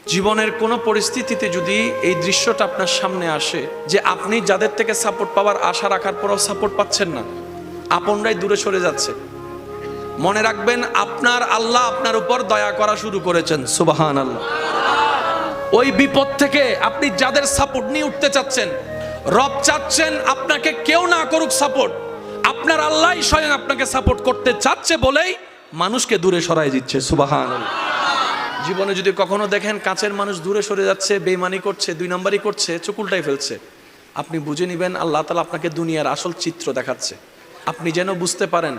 জীবনের কোনো পরিস্থিতিতে যদি এই দৃশ্যটা আপনার সামনে আসে যে আপনি যাদের থেকে সাপোর্ট পাওয়ার আশা রাখার পরও সাপোর্ট পাচ্ছেন না, আপনরাই দূরে সরে যাচ্ছে, মনে রাখবেন আপনার আল্লাহ আপনার উপর দয়া করা শুরু করেছেন। সুবহানাল্লাহ। ওই বিপদ থেকে আপনি যাদের সাপোর্ট নিয়ে উঠতে চাচ্ছেন, রব চাচ্ছেন আপনাকে কেউ না করুক সাপোর্ট, আপনার আল্লাহই স্বয়ং আপনাকে সাপোর্ট করতে চাচ্ছে বলেই মানুষকে দূরে সরাই দিচ্ছে। সুবহানাল্লাহ। জীবনে যদি কখনো দেখেন কাছের মানুষ দূরে সরে যাচ্ছে, বেঈমানি করছে, দুই নম্বরই করছে, চোখ উল্টাই ফেলছে, আপনি বুঝে নেবেন আল্লাহ তাআলা আপনাকে দুনিয়ার আসল চিত্র দেখাচ্ছে। আপনি যেন বুঝতে পারেন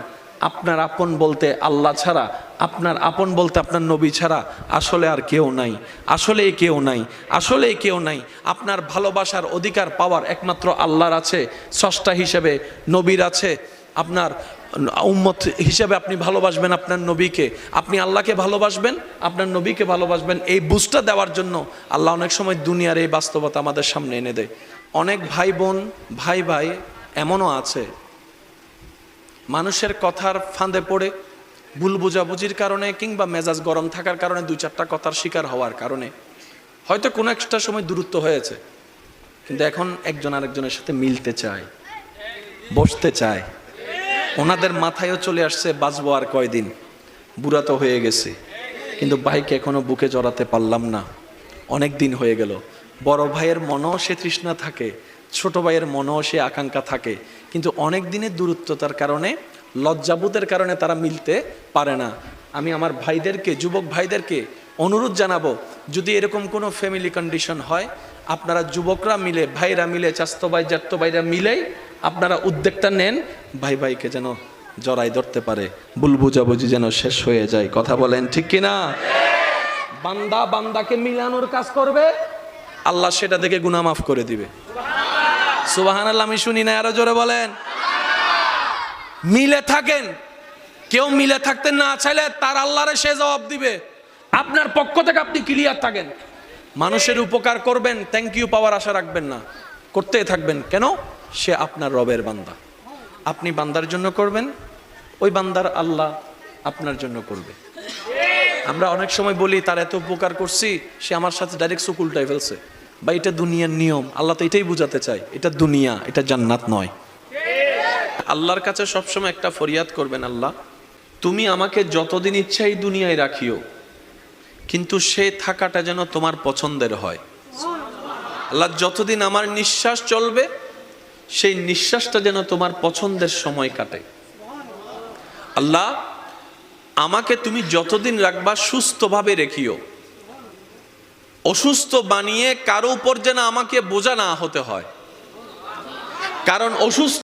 আপনার আপন বলতে আল্লাহ ছাড়া, আপনার আপন বলতে আপনার নবী ছাড়া আসলে আর কেউ নাই, আসলে কেউ নাই, আসলে কেউ নাই। আপনার ভালোবাসার অধিকার পাওয়ার একমাত্র আল্লাহর আছে, স্রষ্টা হিসেবে নবীর আছে। আপনার উম্মত হিসেবে আপনি ভালোবাসবেন আপনার নবীকে, আপনি আল্লাহকে ভালোবাসবেন, আপনার নবীকে ভালোবাসবেন। এই বুঝটা দেওয়ার জন্য আল্লাহ অনেক সময় দুনিয়ার এই বাস্তবতা আমাদের সামনে এনে দেয়। অনেক ভাই বোন, ভাই ভাই এমনও আছে মানুষের কথার ফাঁদে পড়ে, ভুল বোঝাবুঝির কারণে কিংবা মেজাজ গরম থাকার কারণে দুই চারটা কথার শিকার হওয়ার কারণে হয়তো কোনো একটা সময় দূরত্ব হয়েছে, কিন্তু এখন একজন আরেকজনের সাথে মিলতে চায়, বসতে চায়। ওনাদের মাথায়ও চলে আসছে বাঁচবো আর কয়দিন, বুড়া তো হয়ে গেছে, কিন্তু ভাইকে এখনো বুকে জড়াতে পারলাম না, অনেক দিন হয়ে গেল। বড় ভাইয়ের মনেও সে তৃষ্ণা থাকে, ছোট ভাইয়ের মনেও সে আকাঙ্ক্ষা থাকে, কিন্তু অনেক দিনের দূরত্বতার কারণে, লজ্জাবোধের কারণে তারা মিলতে পারে না। আমি আমার ভাইদেরকে, যুবক ভাইদেরকে অনুরোধ জানাবো, যদি এরকম কোনো ফ্যামিলি কন্ডিশন হয়, আপনারা যুবকরা মিলে, ভাইরা মিলে, চাচতো ভাই জ্যাঠতো ভাইরা মিলেই আপনারা উদ্যোগটা নেন, ভাই ভাইকে যেন জড়াই ধরতে পারে, ভুল বুঝাবুঝি যেন শেষ হয়ে যায়। কথা বলেন ঠিক কিনা? বান্দা বান্দাকে মিলানোর কাজ করবে, আল্লাহ সেটা দেখে গুনাহ মাফ করে দিবে। সুবহানাল্লাহ। আমি শুনি না, আরো জোরে বলেন। মিলে থাকেন, কেউ মিলে থাকতে না চাইলে তার আল্লাহরে সে জবাব দিবে। আপনার পক্ষ থেকে আপনি ক্লিয়ার থাকেন, মানুষের উপকার করবেন, থ্যাংক ইউ পাওয়ার আশা রাখবেন না, করতেই থাকবেন। কেন? সে আপনার রবের বান্দা, আপনি বান্দার জন্য করবেন, ওই বান্দার আল্লাহ আপনার জন্য করবে। আমরা অনেক সময় বলি তার এত উপকার করছি, সে আমার সাথে ডাইরেক্ট চোখ উল্টাই ফেলছে। বা এটা দুনিয়ার নিয়ম, আল্লাহ তো এটাই বুঝাতে চায়, এটা দুনিয়া, এটা জান্নাত নয়। আল্লাহর কাছে সবসময় একটা ফরিয়াদ করবেন, আল্লাহ তুমি আমাকে যতদিন ইচ্ছা এই দুনিয়ায় রাখিও, কিন্তু সে থাকাটা যেন তোমার পছন্দের হয়। আল্লাহ যতদিন আমার নিঃশ্বাস চলবে, সেই নিঃশ্বাসটা যেন তোমার পছন্দের সময় কাটে। আল্লাহ আমাকে তুমি যতদিন রাখবা সুস্থভাবে রেখিও, অসুস্থ বানিয়ে কারো উপর যেন আমাকে বোঝা না হতে হয়, কারণ অসুস্থ